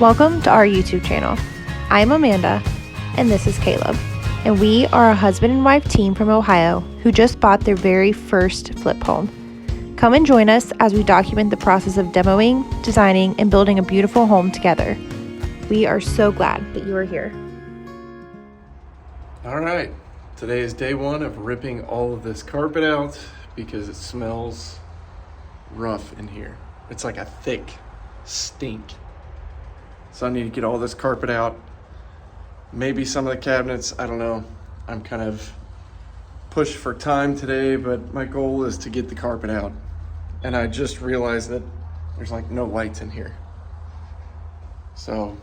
Welcome to our YouTube channel. I'm Amanda, and this is Caleb, and we are a husband and wife team from Ohio who just bought their very first flip home. Come and join us as we document the process of demoing, designing, and building a beautiful home together. We are so glad that you are here. All right, today is day one of ripping all of this carpet out because it smells rough in here. It's like a thick stink. So I need to get all this carpet out. Maybe some of the cabinets, I don't know. I'm kind of pushed for time today, but my goal is to get the carpet out. And I just realized that there's like no lights in here. So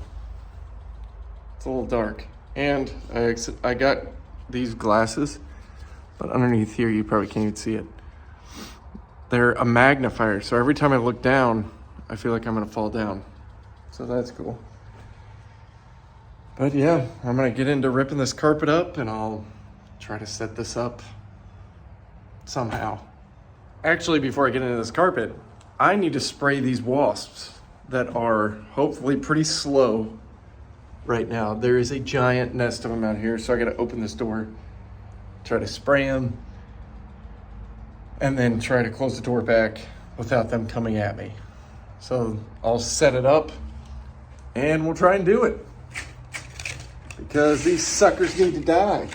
it's a little dark. And I got these glasses, but underneath here, you probably can't even see it. They're a magnifier, so every time I look down, I feel like I'm gonna fall down. So that's cool. But yeah, I'm gonna get into ripping this carpet up and I'll try to set this up somehow. Actually, before I get into this carpet, I need to spray these wasps that are hopefully pretty slow right now. There is a giant nest of them out here, so I gotta open this door, try to spray them, and then try to close the door back without them coming at me. So I'll set it up and we'll try and do it because these suckers need to die.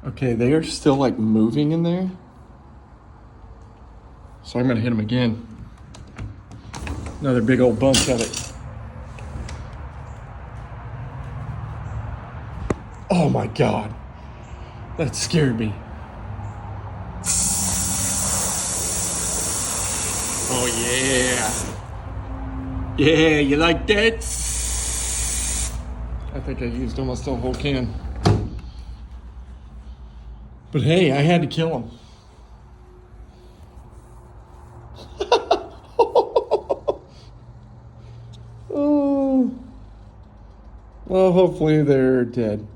Okay, they are still like moving in there. So I'm gonna hit them again. Another big old bunch of it. Oh my God, that scared me. Oh yeah. Yeah, you like that? I think I used almost a whole can. But hey, I had to kill him. Oh. Well, hopefully they're dead.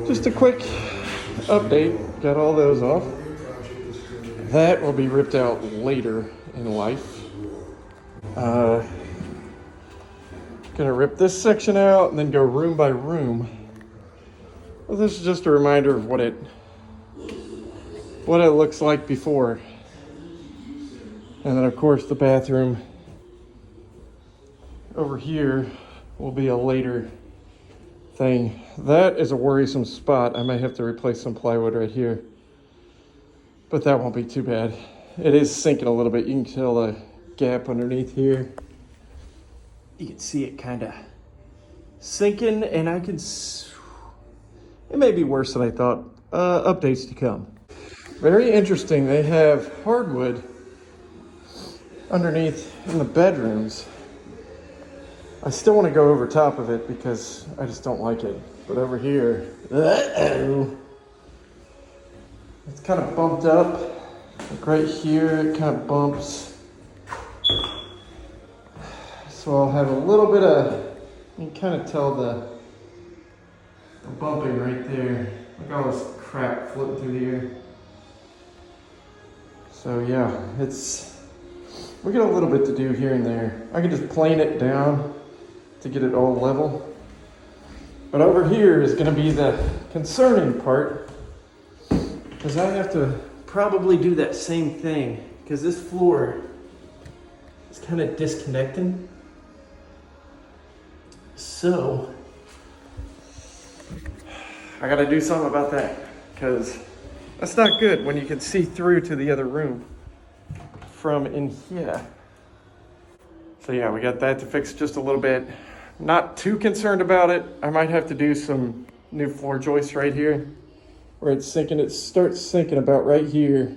Just a quick update. Got all those off. That will be ripped out later in life. Gonna rip this section out and then go room by room. Well, this is just a reminder of what it looks like before. And then of course the bathroom over here will be a later thing. That is a worrisome spot. I might have to replace some plywood right here, but that won't be too bad. It is sinking a little bit. You can tell the gap underneath here. You can see it kind of sinking, and it may be worse than I thought. Updates to come. Very interesting. They have hardwood underneath in the bedrooms. I still want to go over top of it because I just don't like it. But over here, it's kind of bumped up. Like right here, it kind of bumps. So I'll have a little bit of, you can kind of tell the bumping right there. Look at all this crap floating through the air. So yeah, we got a little bit to do here and there. I can just plane it down to get it all level. But over here is gonna be the concerning part, because I have to probably do that same thing, because this floor is kind of disconnecting. So I gotta do something about that, because that's not good when you can see through to the other room from in here. So yeah, we got that to fix just a little bit. Not too concerned about it. I might have to do some new floor joists right here where it's sinking. It starts sinking about right here.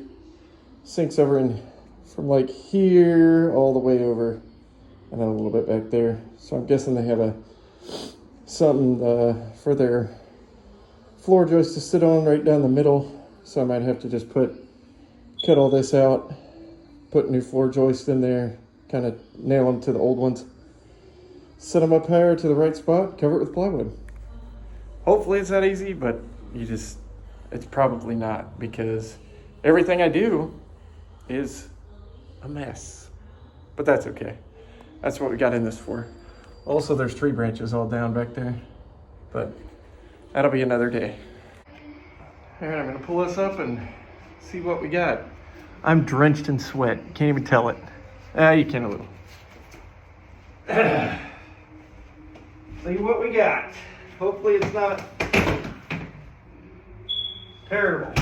Sinks over in from like here all the way over and then a little bit back there. So I'm guessing they have something for their floor joist to sit on right down the middle. So I might have to just cut all this out, put new floor joists in there, kind of nail them to the old ones, set them up higher to the right spot, cover it with plywood. Hopefully it's that easy, but it's probably not, because everything I do is a mess. but that's okay. That's what we got in this for. Also, there's tree branches all down back there, but that'll be another day. All right, I'm gonna pull this up and see what we got. I'm drenched in sweat. Can't even tell it. You can a little. See what we got. Hopefully it's not terrible.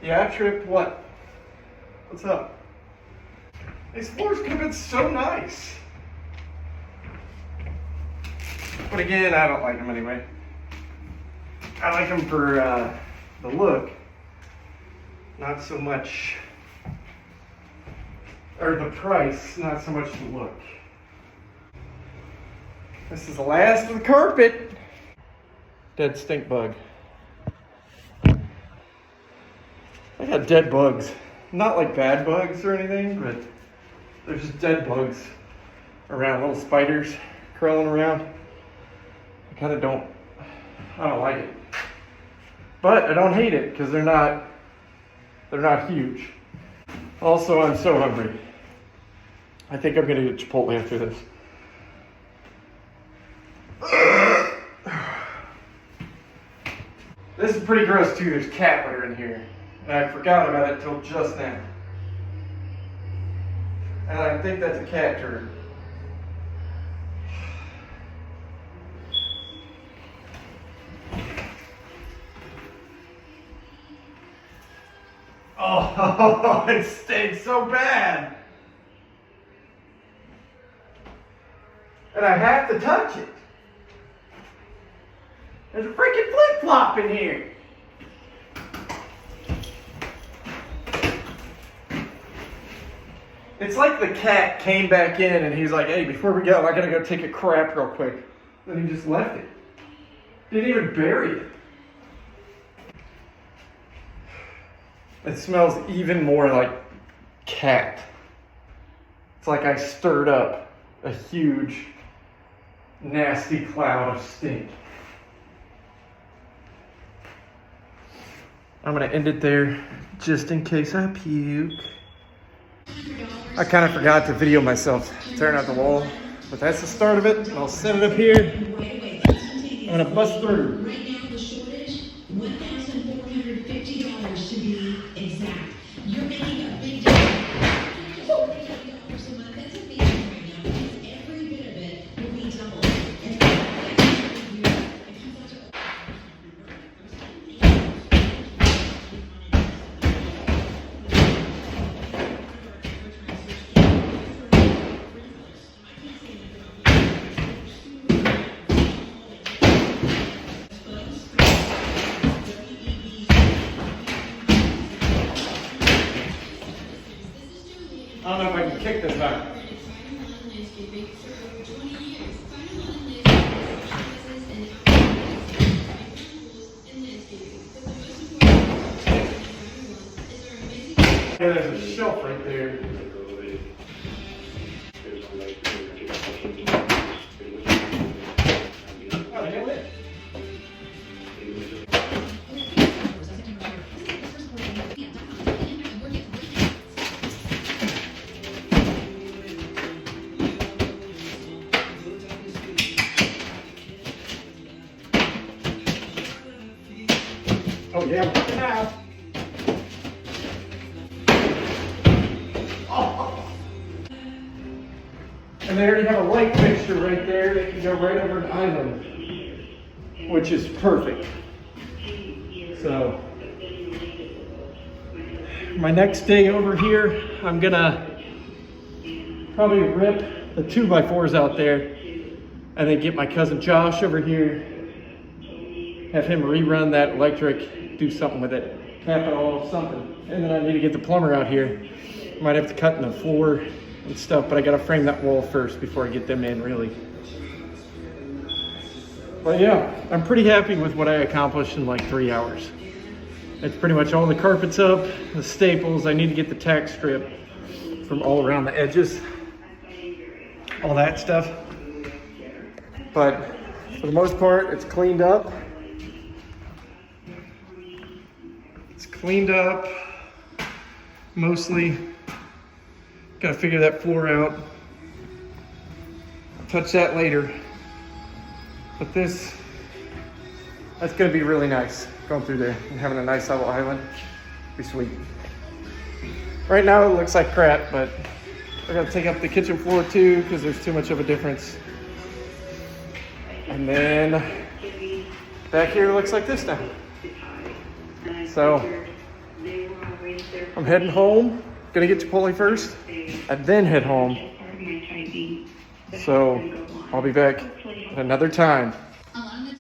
Yeah, I tripped. What? What's up? These floors could have been so nice. But again, I don't like them anyway. I like them for the look, not so much, or the price, not so much the look. This is the last of the carpet. Dead stink bug. I got dead bugs. Not like bad bugs or anything, but there's just dead bugs around, little spiders crawling around. I don't like it. But I don't hate it because they're not huge. Also, I'm so hungry. I think I'm gonna get Chipotle after this. This is pretty gross too. There's cat litter in here. And I forgot about it till just now. And I think that's a cat turd. Oh, it stinks so bad. And I have to touch it. There's a freaking flip-flop in here. It's like the cat came back in and he's like, hey, before we go, I gotta go take a crap real quick. Then he just left it. Didn't even bury it. It smells even more like cat. It's like I stirred up a huge, nasty cloud of stink. I'm gonna end it there just in case I puke. I kind of forgot to video myself tearing out the wall, but that's the start of it. I'll set it up here. I'm gonna bust through. Right now, the shortage, $1,450 to be exact. You're making a big difference. $1,450 a month, that's amazing right now, because every bit of it will be doubled. And it comes out to I don't know if I can kick this out. Yeah, there's a shelf right there. Oh, they got it. Oh yeah, we're working out. Oh. And they already have a light fixture right there that can go right over an island, which is perfect. So, my next day over here, I'm gonna probably rip the 2x4s out there and then get my cousin Josh over here, have him rerun that electric, do something with it, cap it all, something. And then I need to get the plumber out here. Might have to cut in the floor and stuff, but I gotta frame that wall first before I get them in, really. But yeah, I'm pretty happy with what I accomplished in like 3 hours. It's pretty much all the carpets up, the staples. I need to get the tack strip from all around the edges, all that stuff. But for the most part, it's cleaned up. It's cleaned up mostly. Gotta figure that floor out. I'll touch that later. But that's gonna be really nice, going through there and having a nice level island. Be sweet. Right now it looks like crap, but I gotta take up the kitchen floor too because there's too much of a difference. And then back here looks like this now. So I'm heading home. Gonna get Chipotle first and then head home. So I'll be back at another time.